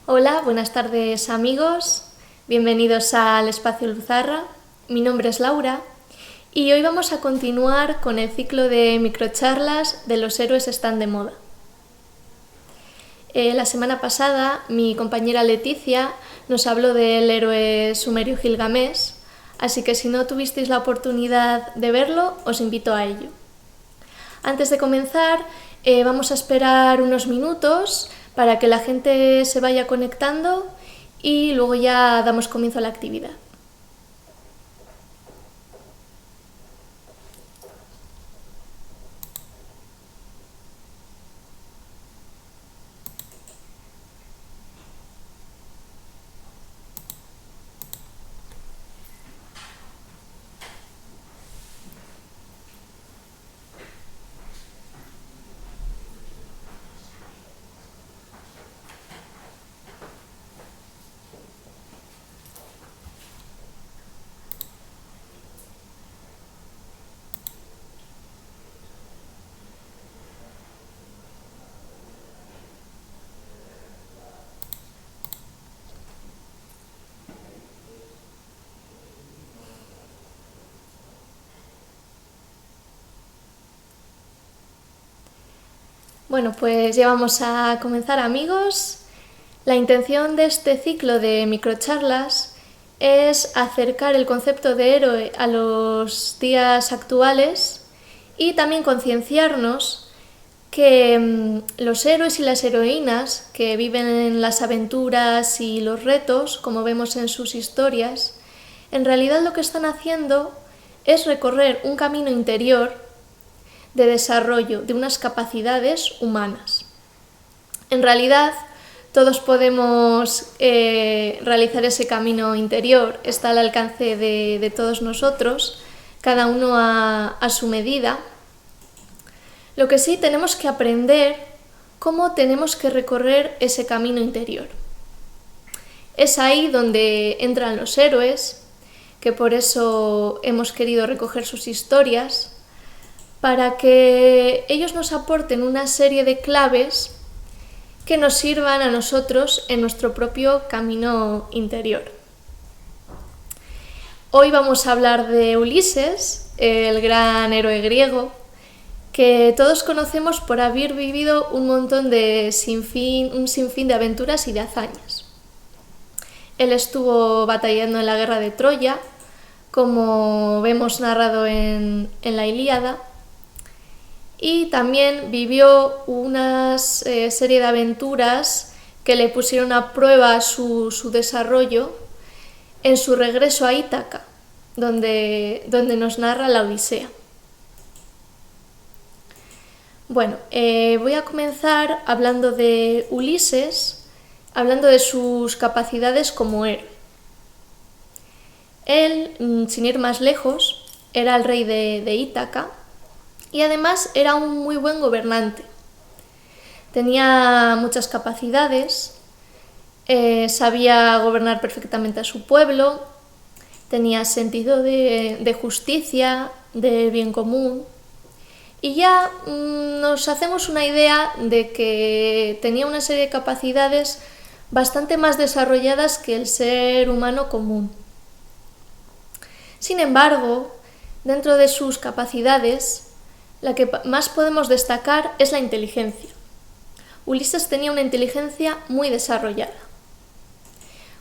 Hola, buenas tardes amigos, bienvenidos al Espacio Luzarra. Mi nombre es Laura y hoy vamos a continuar con el ciclo de microcharlas de Los héroes están de moda. La semana pasada mi compañera Leticia nos habló del héroe sumerio Gilgamesh, así que si no tuvisteis la oportunidad de verlo, os invito a ello. Antes de comenzar, vamos a esperar unos minutos para que la gente se vaya conectando y luego ya damos comienzo a la actividad. Bueno, pues ya vamos a comenzar, amigos. La intención de este ciclo de microcharlas es acercar el concepto de héroe a los días actuales y también concienciarnos que los héroes y las heroínas que viven las aventuras y los retos, como vemos en sus historias, en realidad lo que están haciendo es recorrer un camino interior de desarrollo de unas capacidades humanas. En realidad, todos podemos realizar ese camino interior, está al alcance de todos nosotros, cada uno a su medida. Lo que sí tenemos que aprender cómo tenemos que recorrer ese camino interior. Es ahí donde entran los héroes, que por eso hemos querido recoger sus historias, para que ellos nos aporten una serie de claves que nos sirvan a nosotros en nuestro propio camino interior. Hoy vamos a hablar de Ulises, el gran héroe griego, que todos conocemos por haber vivido un sinfín de aventuras y de hazañas. Él estuvo batallando en la guerra de Troya, como vemos narrado en la Ilíada, y también vivió una serie de aventuras que le pusieron a prueba su desarrollo en su regreso a Ítaca, donde nos narra la Odisea. Bueno, voy a comenzar hablando de Ulises, hablando de sus capacidades como héroe. Él, sin ir más lejos, era el rey de Ítaca, y además era un muy buen gobernante. Tenía muchas capacidades, sabía gobernar perfectamente a su pueblo, tenía sentido de justicia, de bien común, y ya nos hacemos una idea de que tenía una serie de capacidades bastante más desarrolladas que el ser humano común. Sin embargo, dentro de sus capacidades, la que más podemos destacar es la inteligencia. Ulises tenía una inteligencia muy desarrollada.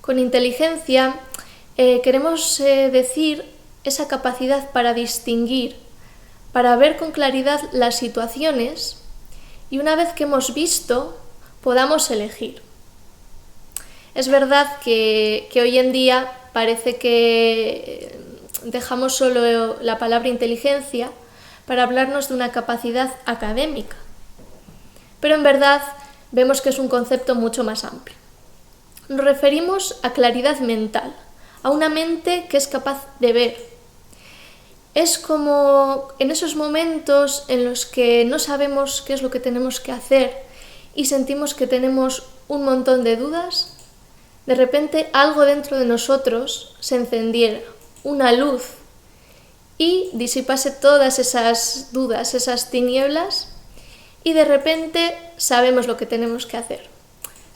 Con inteligencia queremos decir esa capacidad para distinguir, para ver con claridad las situaciones y una vez que hemos visto, podamos elegir. Es verdad que hoy en día parece que dejamos solo la palabra inteligencia para hablarnos de una capacidad académica. Pero en verdad vemos que es un concepto mucho más amplio. Nos referimos a claridad mental, a una mente que es capaz de ver. Es como en esos momentos en los que no sabemos qué es lo que tenemos que hacer y sentimos que tenemos un montón de dudas, de repente algo dentro de nosotros se encendiera, una luz, y disipase todas esas dudas, esas tinieblas, y de repente sabemos lo que tenemos que hacer.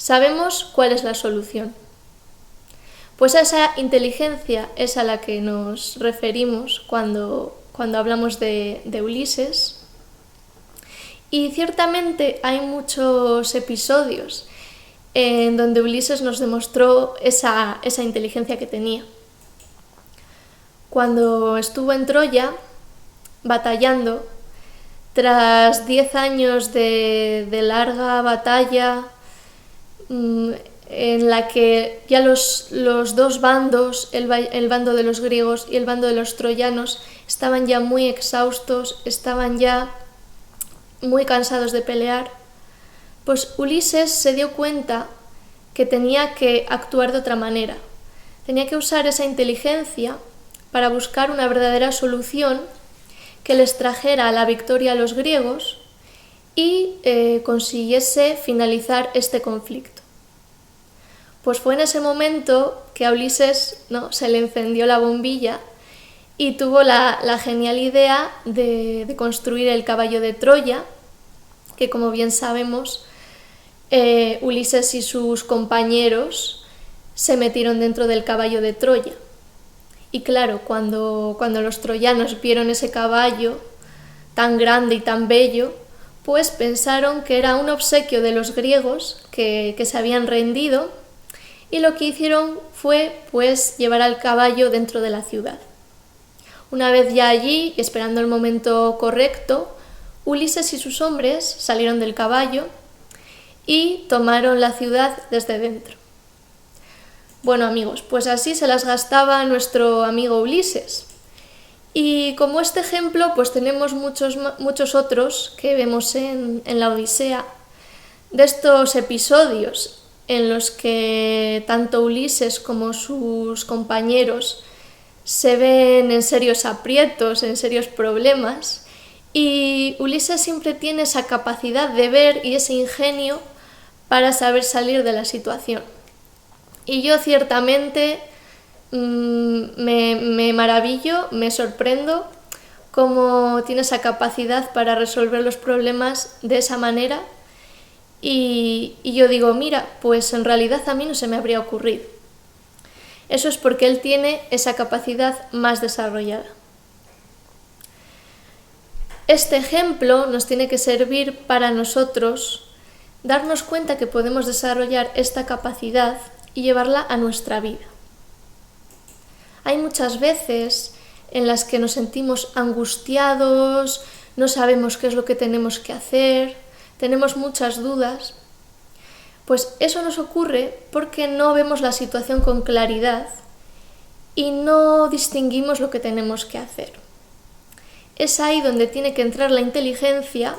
sabemos cuál es la solución. Pues a esa inteligencia es a la que nos referimos cuando hablamos de Ulises. Y ciertamente hay muchos episodios en donde Ulises nos demostró esa inteligencia que tenía. Cuando estuvo en Troya, batallando, tras 10 años de larga batalla, en la que ya los dos bandos, el bando de los griegos y el bando de los troyanos, estaban ya muy exhaustos, estaban ya muy cansados de pelear, pues Ulises se dio cuenta que tenía que actuar de otra manera. Tenía que usar esa inteligencia para buscar una verdadera solución que les trajera la victoria a los griegos y consiguiese finalizar este conflicto. Pues fue en ese momento que a Ulises se le encendió la bombilla y tuvo la genial idea de construir el caballo de Troya, que como bien sabemos, Ulises y sus compañeros se metieron dentro del caballo de Troya. Y claro, cuando los troyanos vieron ese caballo tan grande y tan bello, pues pensaron que era un obsequio de los griegos que se habían rendido, y lo que hicieron fue pues llevar al caballo dentro de la ciudad. Una vez ya allí, esperando el momento correcto, Ulises y sus hombres salieron del caballo y tomaron la ciudad desde dentro. Bueno amigos, pues así se las gastaba nuestro amigo Ulises. Y como este ejemplo, pues tenemos muchos otros que vemos en la Odisea, de estos episodios en los que tanto Ulises como sus compañeros se ven en serios aprietos, en serios problemas, y Ulises siempre tiene esa capacidad de ver y ese ingenio para saber salir de la situación. Y yo ciertamente me maravillo, me sorprendo cómo tiene esa capacidad para resolver los problemas de esa manera, y yo digo, mira, pues en realidad a mí no se me habría ocurrido. Eso es porque él tiene esa capacidad más desarrollada. Este ejemplo nos tiene que servir para nosotros darnos cuenta que podemos desarrollar esta capacidad y llevarla a nuestra vida. Hay muchas veces en las que nos sentimos angustiados, no sabemos qué es lo que tenemos que hacer, tenemos muchas dudas. Pues eso nos ocurre porque no vemos la situación con claridad y no distinguimos lo que tenemos que hacer. Es ahí donde tiene que entrar la inteligencia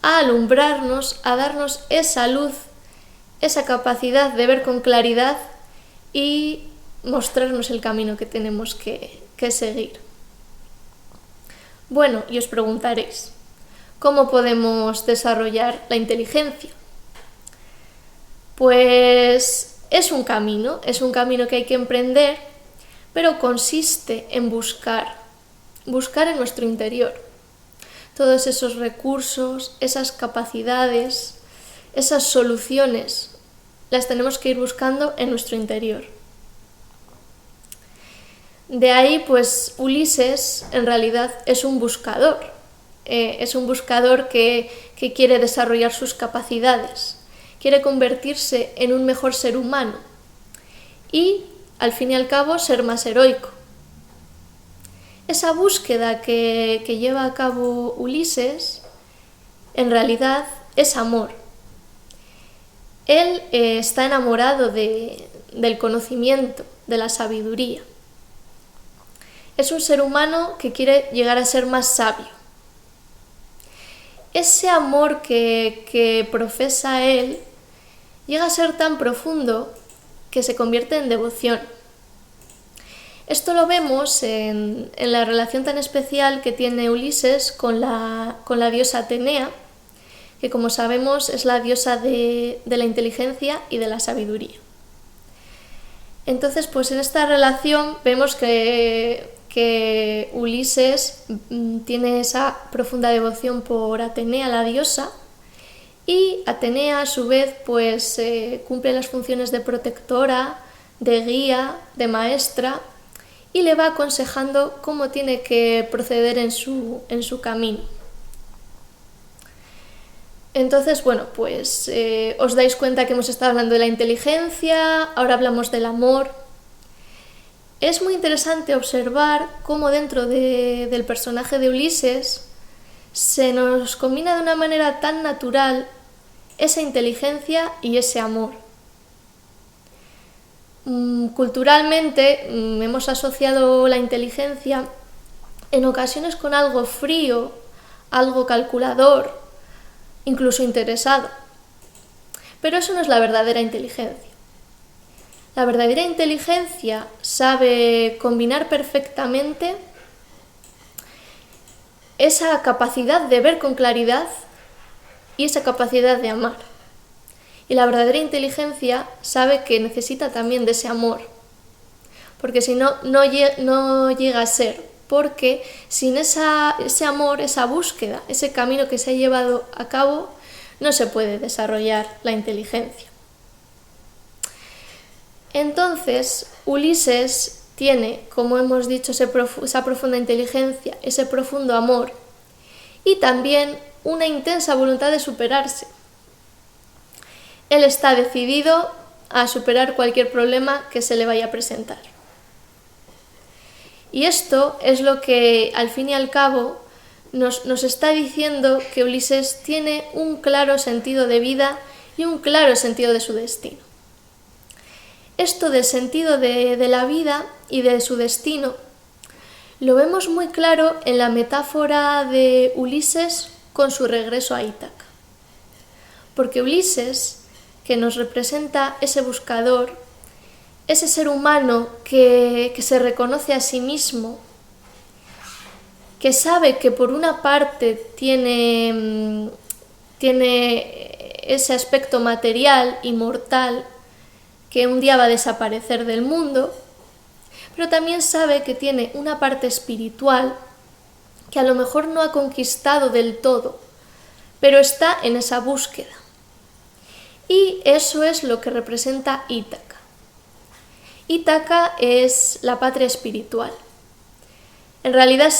a alumbrarnos, a darnos esa luz, esa capacidad de ver con claridad y mostrarnos el camino que tenemos que seguir. Bueno, y os preguntaréis, ¿cómo podemos desarrollar la inteligencia? Pues es un camino que hay que emprender, pero consiste en buscar en nuestro interior todos esos recursos, esas capacidades, esas soluciones, las tenemos que ir buscando en nuestro interior. De ahí, pues, Ulises en realidad es un buscador que quiere desarrollar sus capacidades, quiere convertirse en un mejor ser humano y, al fin y al cabo, ser más heroico. Esa búsqueda que lleva a cabo Ulises, en realidad, es amor. Él está enamorado del conocimiento, de la sabiduría. Es un ser humano que quiere llegar a ser más sabio. Ese amor que profesa él llega a ser tan profundo que se convierte en devoción. Esto lo vemos en la relación tan especial que tiene Ulises con la diosa Atenea, que como sabemos es la diosa de la inteligencia y de la sabiduría. Entonces, pues en esta relación vemos que Ulises tiene esa profunda devoción por Atenea, la diosa, Y Atenea, a su vez, pues cumple las funciones de protectora, de guía, de maestra, y le va aconsejando cómo tiene que proceder en su camino. Entonces, bueno, pues os dais cuenta que hemos estado hablando de la inteligencia, ahora hablamos del amor. Es muy interesante observar cómo dentro del personaje de Ulises se nos combina de una manera tan natural esa inteligencia y ese amor. Culturalmente hemos asociado la inteligencia en ocasiones con algo frío, algo calculador, incluso interesado. Pero eso no es la verdadera inteligencia. La verdadera inteligencia sabe combinar perfectamente esa capacidad de ver con claridad y esa capacidad de amar. Y la verdadera inteligencia sabe que necesita también de ese amor, porque si no, no llega a ser, porque sin ese amor, esa búsqueda, ese camino que se ha llevado a cabo, no se puede desarrollar la inteligencia. Entonces, Ulises tiene, como hemos dicho, esa profunda inteligencia, ese profundo amor y también una intensa voluntad de superarse. Él está decidido a superar cualquier problema que se le vaya a presentar. Y esto es lo que, al fin y al cabo, nos está diciendo que Ulises tiene un claro sentido de vida y un claro sentido de su destino. Esto del sentido de la vida y de su destino lo vemos muy claro en la metáfora de Ulises con su regreso a Ítaca. Porque Ulises, que nos representa ese buscador, ese ser humano que se reconoce a sí mismo, que sabe que por una parte tiene ese aspecto material y mortal que un día va a desaparecer del mundo, pero también sabe que tiene una parte espiritual que a lo mejor no ha conquistado del todo, pero está en esa búsqueda. Y eso es lo que representa Ítaca. Ítaca es la patria espiritual. En realidad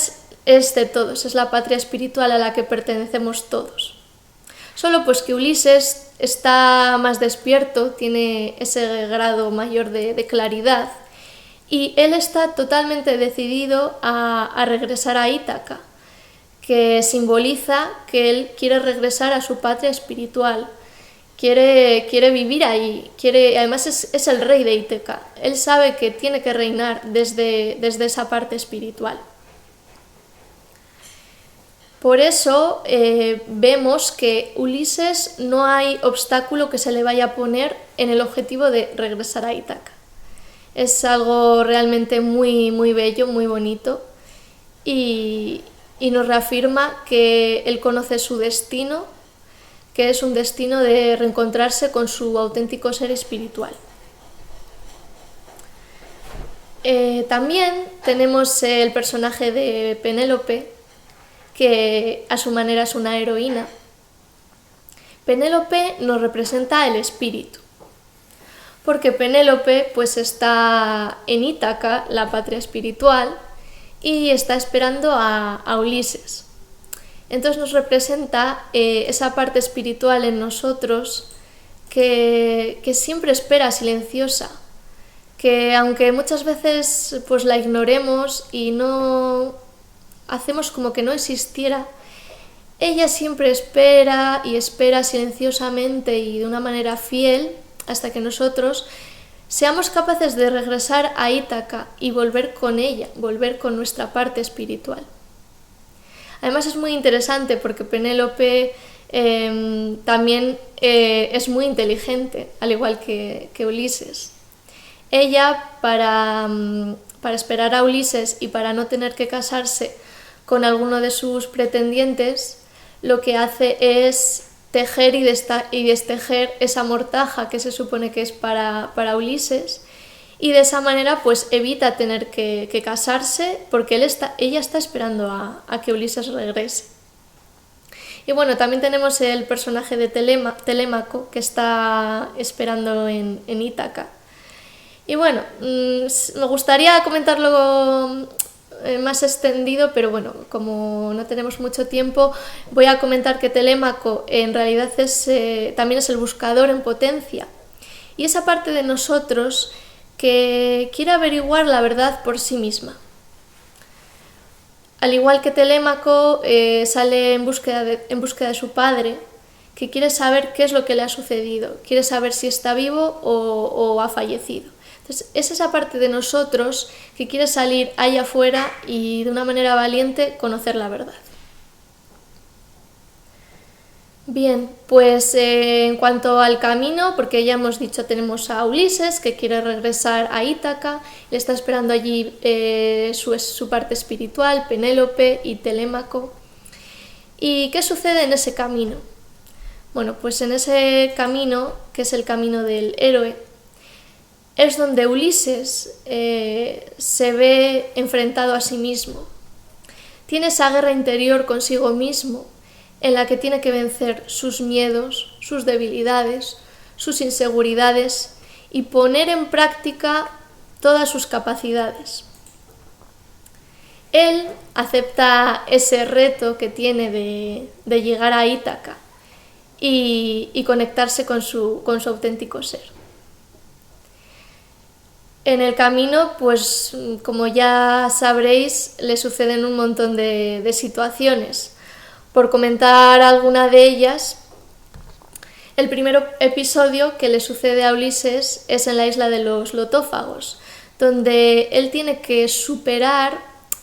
es de todos, es la patria espiritual a la que pertenecemos todos. Solo pues que Ulises está más despierto, tiene ese grado mayor de claridad y él está totalmente decidido a regresar a Ítaca, que simboliza que él quiere regresar a su patria espiritual, quiere vivir ahí, además es el rey de Ítaca, él sabe que tiene que reinar desde esa parte espiritual. Por eso vemos que Ulises no hay obstáculo que se le vaya a poner en el objetivo de regresar a Ítaca. Es algo realmente muy, muy bello, muy bonito y nos reafirma que él conoce su destino, que es un destino de reencontrarse con su auténtico ser espiritual. También tenemos el personaje de Penélope, que a su manera es una heroína. Penélope nos representa el espíritu, porque Penélope pues está en Ítaca, la patria espiritual, y está esperando a Ulises. Entonces nos representa esa parte espiritual en nosotros que siempre espera silenciosa, que aunque muchas veces pues la ignoremos y no hacemos como que no existiera, ella siempre espera y espera silenciosamente y de una manera fiel hasta que nosotros seamos capaces de regresar a Ítaca y volver con ella, volver con nuestra parte espiritual. Además es muy interesante porque Penélope también es muy inteligente, al igual que Ulises. Ella, para esperar a Ulises y para no tener que casarse con alguno de sus pretendientes, lo que hace es tejer y destejer esa mortaja que se supone que es para Ulises, y de esa manera pues evita tener que casarse porque ella está esperando a que Ulises regrese. Y bueno, también tenemos el personaje de Telémaco, que está esperando en Ítaca. Y bueno, me gustaría comentarlo más extendido, pero bueno, como no tenemos mucho tiempo, voy a comentar que Telémaco en realidad también es el buscador en potencia. Y esa parte de nosotros que quiere averiguar la verdad por sí misma. Al igual que Telémaco sale en búsqueda de su padre, que quiere saber qué es lo que le ha sucedido, quiere saber si está vivo o ha fallecido. Entonces, es esa parte de nosotros que quiere salir allá afuera y de una manera valiente conocer la verdad. Bien, pues en cuanto al camino, porque ya hemos dicho, tenemos a Ulises que quiere regresar a Ítaca, le está esperando allí su parte espiritual, Penélope y Telémaco. ¿Y qué sucede en ese camino? Bueno, pues en ese camino, que es el camino del héroe, es donde Ulises se ve enfrentado a sí mismo. Tiene esa guerra interior consigo mismo, en la que tiene que vencer sus miedos, sus debilidades, sus inseguridades y poner en práctica todas sus capacidades. Él acepta ese reto que tiene de llegar a Ítaca y conectarse con su auténtico ser. En el camino, pues como ya sabréis, le suceden un montón de situaciones. Por comentar alguna de ellas, el primer episodio que le sucede a Ulises es en la isla de los Lotófagos, donde él tiene que superar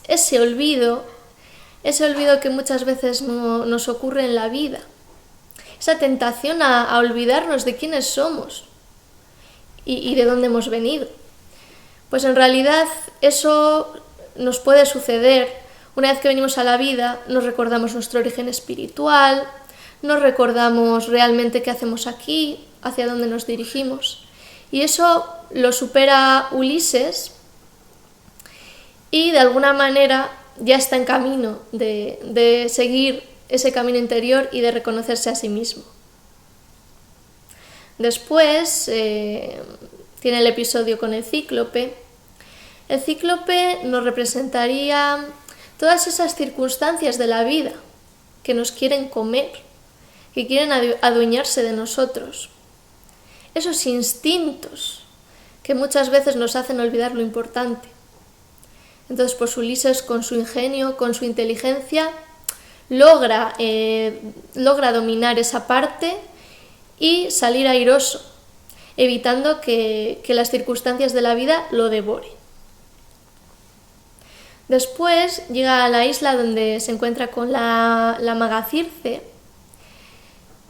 ese olvido que muchas veces nos ocurre en la vida, esa tentación a olvidarnos de quiénes somos y de dónde hemos venido. Pues en realidad eso nos puede suceder. Una vez que venimos a la vida, nos recordamos nuestro origen espiritual, nos recordamos realmente qué hacemos aquí, hacia dónde nos dirigimos. Y eso lo supera Ulises y de alguna manera ya está en camino de seguir ese camino interior y de reconocerse a sí mismo. Después tiene el episodio con el Cíclope. El Cíclope nos representaría todas esas circunstancias de la vida que nos quieren comer, que quieren adueñarse de nosotros. Esos instintos que muchas veces nos hacen olvidar lo importante. Entonces, pues Ulises, con su ingenio, con su inteligencia, logra dominar esa parte y salir airoso, evitando que las circunstancias de la vida lo devoren. Después llega a la isla donde se encuentra con la maga Circe,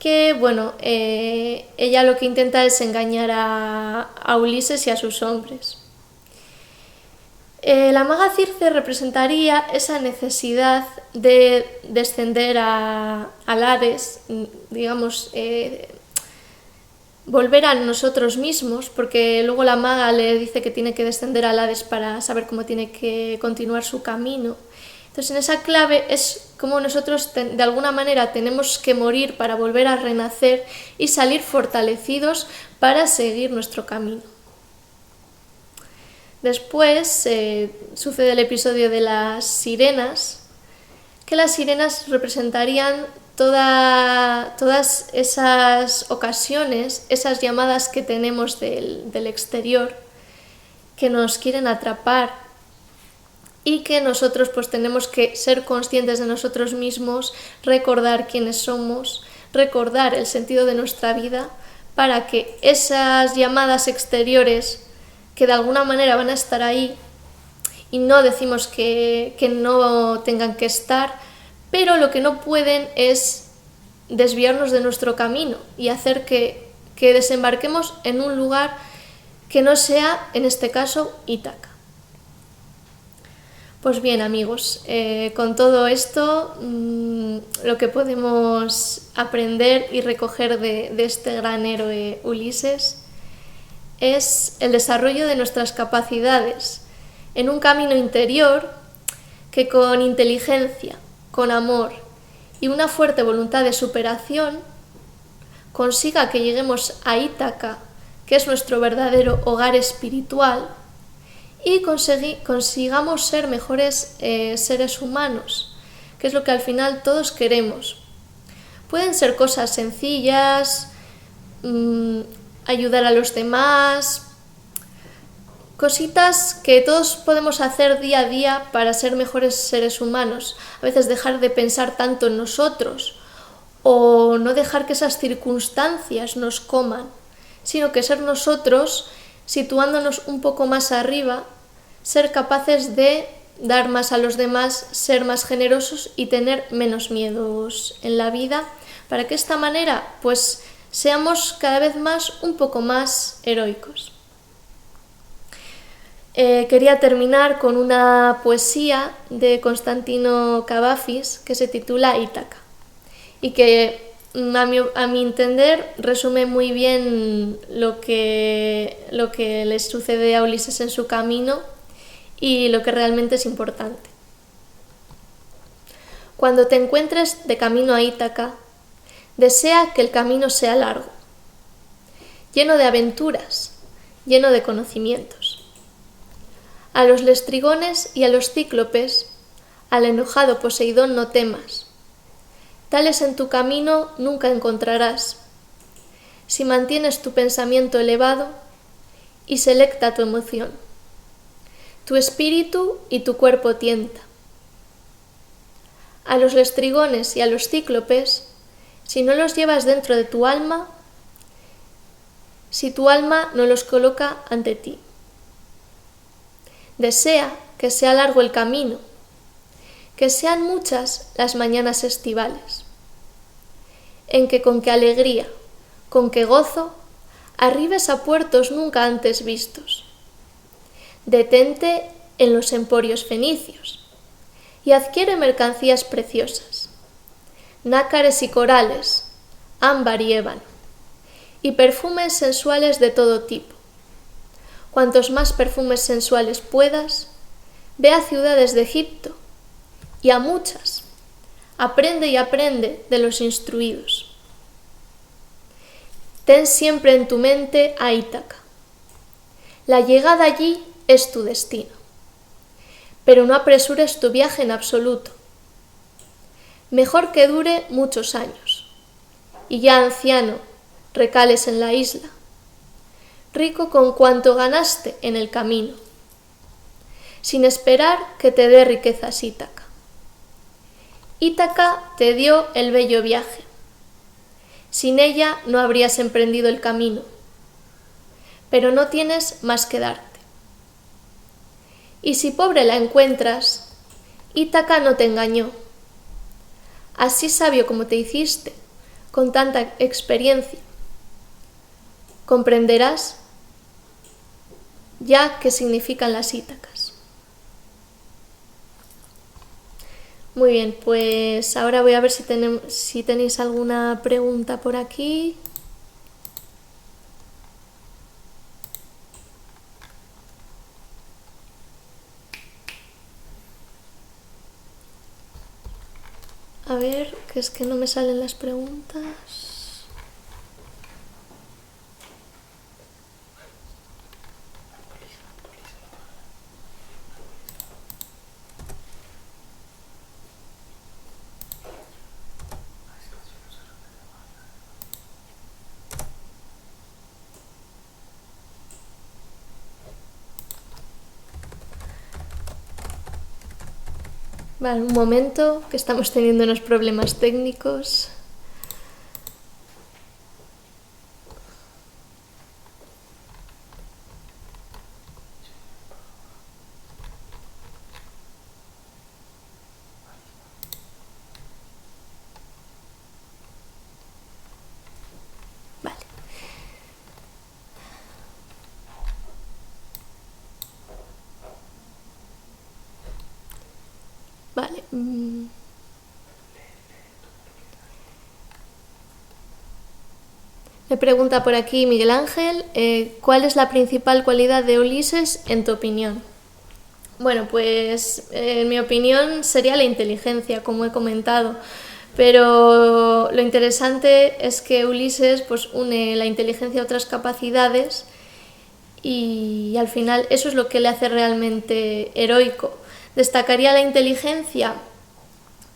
que bueno, ella lo que intenta es engañar a Ulises y a sus hombres. La maga Circe representaría esa necesidad de descender al Hades, digamos, volver a nosotros mismos, porque luego la maga le dice que tiene que descender al Hades para saber cómo tiene que continuar su camino. Entonces, en esa clave es como nosotros de alguna manera tenemos que morir para volver a renacer y salir fortalecidos para seguir nuestro camino. Después sucede el episodio de las sirenas, que las sirenas representarían todas esas ocasiones, esas llamadas que tenemos del exterior, que nos quieren atrapar y que nosotros pues tenemos que ser conscientes de nosotros mismos, recordar quiénes somos, recordar el sentido de nuestra vida, para que esas llamadas exteriores que de alguna manera van a estar ahí, y no decimos que no tengan que estar, pero lo que no pueden es desviarnos de nuestro camino y hacer que desembarquemos en un lugar que no sea, en este caso, Ítaca. Pues bien, amigos, con todo esto, lo que podemos aprender y recoger de este gran héroe Ulises es el desarrollo de nuestras capacidades en un camino interior que con inteligencia, con amor y una fuerte voluntad de superación consiga que lleguemos a Ítaca, que es nuestro verdadero hogar espiritual, y consigamos ser mejores seres humanos, que es lo que al final todos queremos. Pueden ser cosas sencillas, ayudar a los demás, cositas que todos podemos hacer día a día para ser mejores seres humanos. A veces dejar de pensar tanto en nosotros o no dejar que esas circunstancias nos coman, sino que ser nosotros, situándonos un poco más arriba, ser capaces de dar más a los demás, ser más generosos y tener menos miedos en la vida, para que de esta manera pues seamos cada vez más un poco más heroicos. Quería terminar con una poesía de Constantino Cavafis que se titula Ítaca y que a mi entender resume muy bien lo que les sucede a Ulises en su camino y lo que realmente es importante. Cuando te encuentres de camino a Ítaca, desea que el camino sea largo, lleno de aventuras, lleno de conocimientos. A los lestrigones y a los cíclopes, al enojado Poseidón no temas. Tales en tu camino nunca encontrarás, si mantienes tu pensamiento elevado y selecta tu emoción. Tu espíritu y tu cuerpo tienta. A los lestrigones y a los cíclopes, si no los llevas dentro de tu alma, si tu alma no los coloca ante ti. Desea que sea largo el camino, que sean muchas las mañanas estivales, en que con qué alegría, con qué gozo, arribes a puertos nunca antes vistos. Detente en los emporios fenicios y adquiere mercancías preciosas, nácares y corales, ámbar y ébano, y perfumes sensuales de todo tipo. Cuantos más perfumes sensuales puedas, ve a ciudades de Egipto y a muchas. Aprende y aprende de los instruidos. Ten siempre en tu mente a Ítaca. La llegada allí es tu destino, pero no apresures tu viaje en absoluto. Mejor que dure muchos años, y ya anciano recales en la isla, rico con cuanto ganaste en el camino, sin esperar que te dé riquezas Ítaca. Ítaca te dio el bello viaje. Sin ella no habrías emprendido el camino, pero no tienes más que darte. Y si pobre la encuentras, Ítaca no te engañó. Así sabio como te hiciste, con tanta experiencia, comprenderás ya qué significan las Ítacas. Muy bien, pues ahora voy a ver si tenéis alguna pregunta por aquí. A ver, que es que no me salen las preguntas. Vale, un momento, que estamos teniendo unos problemas técnicos. Vale. Vale. Me pregunta por aquí Miguel Ángel, ¿cuál es la principal cualidad de Ulises en tu opinión? Bueno, pues en mi opinión sería la inteligencia, como he comentado, Pero lo interesante es que Ulises pues une la inteligencia a otras capacidades y al final eso es lo que le hace realmente heroico. Destacaría la inteligencia,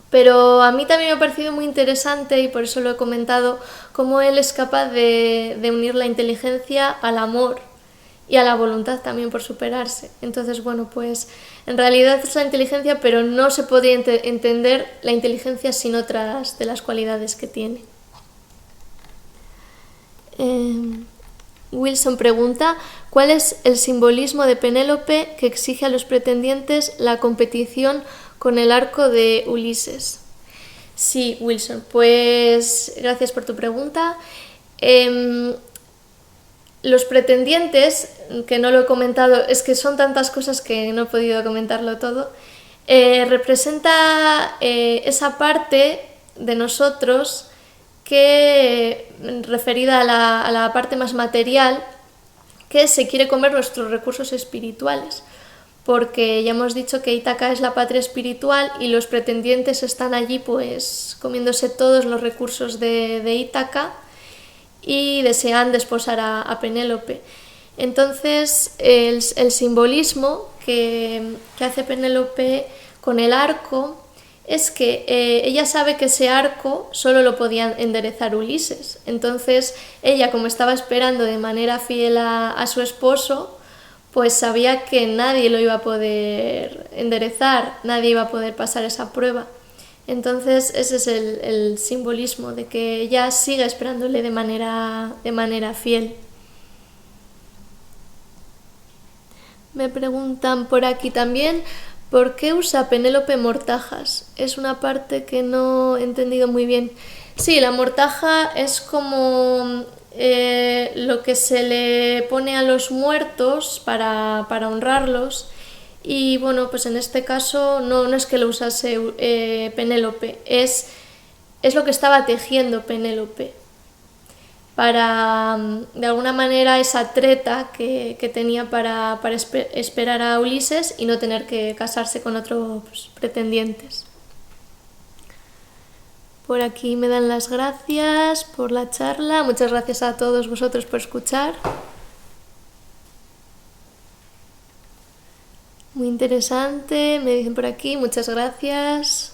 pero a mí también me ha parecido muy interesante, y por eso lo he comentado, cómo él es capaz de unir la inteligencia al amor y a la voluntad también por superarse. Entonces, bueno, pues en realidad es la inteligencia, pero no se podría entender la inteligencia sin otras de las cualidades que tiene. Wilson pregunta, ¿cuál es el simbolismo de Penélope que exige a los pretendientes la competición con el arco de Ulises? Sí, Wilson, pues gracias por tu pregunta. Los pretendientes, que no lo he comentado, es que son tantas cosas que no he podido comentarlo todo, representa esa parte de nosotros que, referida a la parte más material, que se quiere comer nuestros recursos espirituales, porque ya hemos dicho que Ítaca es la patria espiritual y los pretendientes están allí pues comiéndose todos los recursos de Ítaca y desean desposar a Penélope. Entonces el simbolismo que hace Penélope con el arco es que ella sabe que ese arco solo lo podía enderezar Ulises. Entonces ella, como estaba esperando de manera fiel a su esposo, pues sabía que nadie lo iba a poder enderezar, nadie iba a poder pasar esa prueba. Entonces ese es el simbolismo de que ella sigue esperándole de manera fiel. Me preguntan por aquí también, ¿por qué usa Penélope mortajas? Es una parte que no he entendido muy bien. Sí, la mortaja es como lo que se le pone a los muertos para honrarlos. Y bueno, pues en este caso no es que lo usase Penélope, es lo que estaba tejiendo Penélope para, de alguna manera, esa treta que tenía para esperar a Ulises y no tener que casarse con otros pretendientes. Por aquí me dan las gracias por la charla. Muchas gracias a todos vosotros por escuchar. Muy interesante, me dicen por aquí, muchas gracias.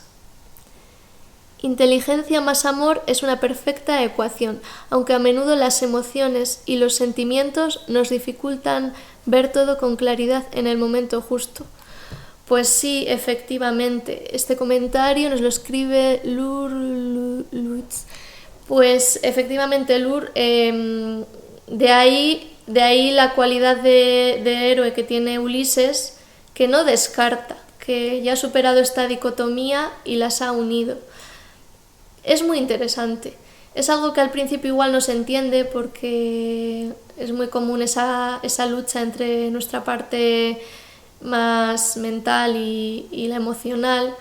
Inteligencia más amor es una perfecta ecuación, aunque a menudo las emociones y los sentimientos nos dificultan ver todo con claridad en el momento justo. Pues sí, efectivamente, este comentario nos lo escribe Lur Lutz. Pues efectivamente, Lur, de ahí la cualidad de héroe que tiene Ulises, que no descarta, que ya ha superado esta dicotomía y las ha unido. Es muy interesante. Es algo que al principio igual no se entiende porque es muy común esa lucha entre nuestra parte más mental y la emocional,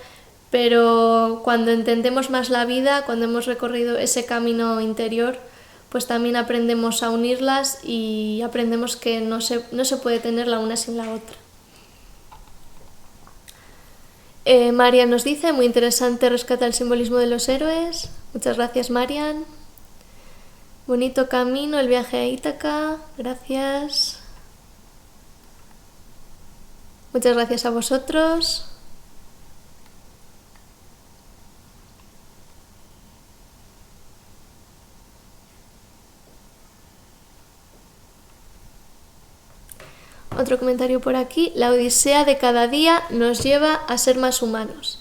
pero cuando entendemos más la vida, cuando hemos recorrido ese camino interior, pues también aprendemos a unirlas y aprendemos que no se puede tener la una sin la otra. Marian nos dice, muy interesante, rescata el simbolismo de los héroes. Muchas gracias, Marian. Bonito camino, el viaje a Ítaca. Gracias. Muchas gracias a vosotros. Otro comentario por aquí. La odisea de cada día nos lleva a ser más humanos.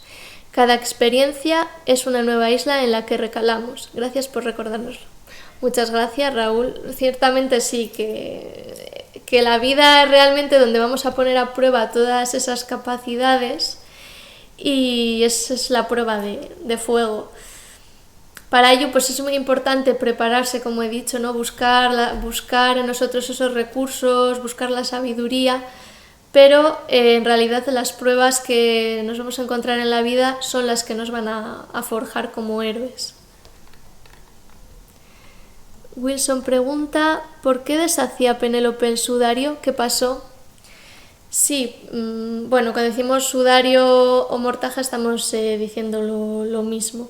Cada experiencia es una nueva isla en la que recalamos. Gracias por recordárnoslo. Muchas gracias, Raúl. Ciertamente sí, que la vida es realmente donde vamos a poner a prueba todas esas capacidades y esa es la prueba de fuego. Para ello pues es muy importante prepararse, como he dicho, ¿no? Buscar en nosotros esos recursos, buscar la sabiduría, pero en realidad las pruebas que nos vamos a encontrar en la vida son las que nos van a forjar como héroes. Wilson pregunta, ¿por qué deshacía Penélope el sudario? ¿Qué pasó? Sí, bueno, cuando decimos sudario o mortaja estamos diciendo lo mismo.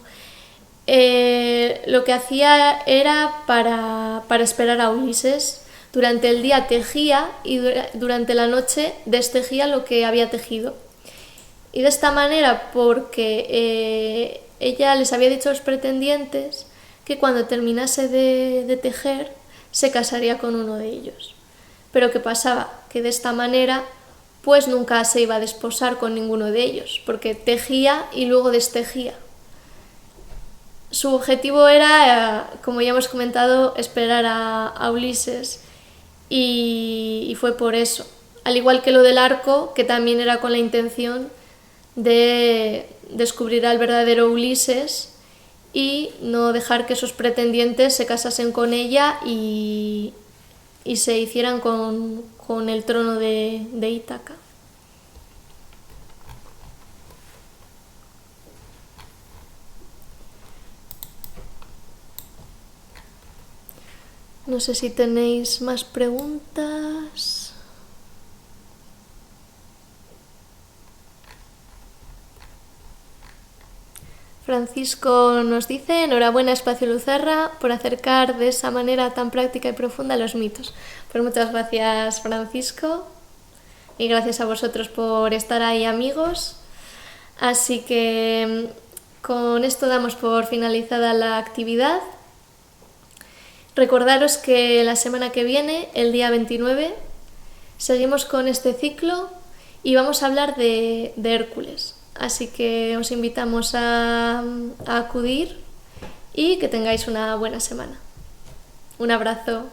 lo que hacía era para esperar a Ulises. Durante el día tejía y durante la noche destejía lo que había tejido. Y de esta manera, porque ella les había dicho a los pretendientes que cuando terminase de tejer se casaría con uno de ellos. Pero ¿qué pasaba? Que de esta manera pues nunca se iba a desposar con ninguno de ellos, porque tejía y luego destejía. Su objetivo era, como ya hemos comentado, esperar a Ulises, y fue por eso. Al igual que lo del arco, que también era con la intención de descubrir al verdadero Ulises y no dejar que sus pretendientes se casasen con ella y se hicieran con el trono de Ítaca. No sé si tenéis más preguntas. Francisco nos dice: enhorabuena Espacio Lucerra por acercar de esa manera tan práctica y profunda los mitos. Pues muchas gracias, Francisco, y gracias a vosotros por estar ahí, amigos. Así que con esto damos por finalizada la actividad. Recordaros que la semana que viene, el día 29, seguimos con este ciclo y vamos a hablar de Hércules. Así que os invitamos a acudir y que tengáis una buena semana. Un abrazo.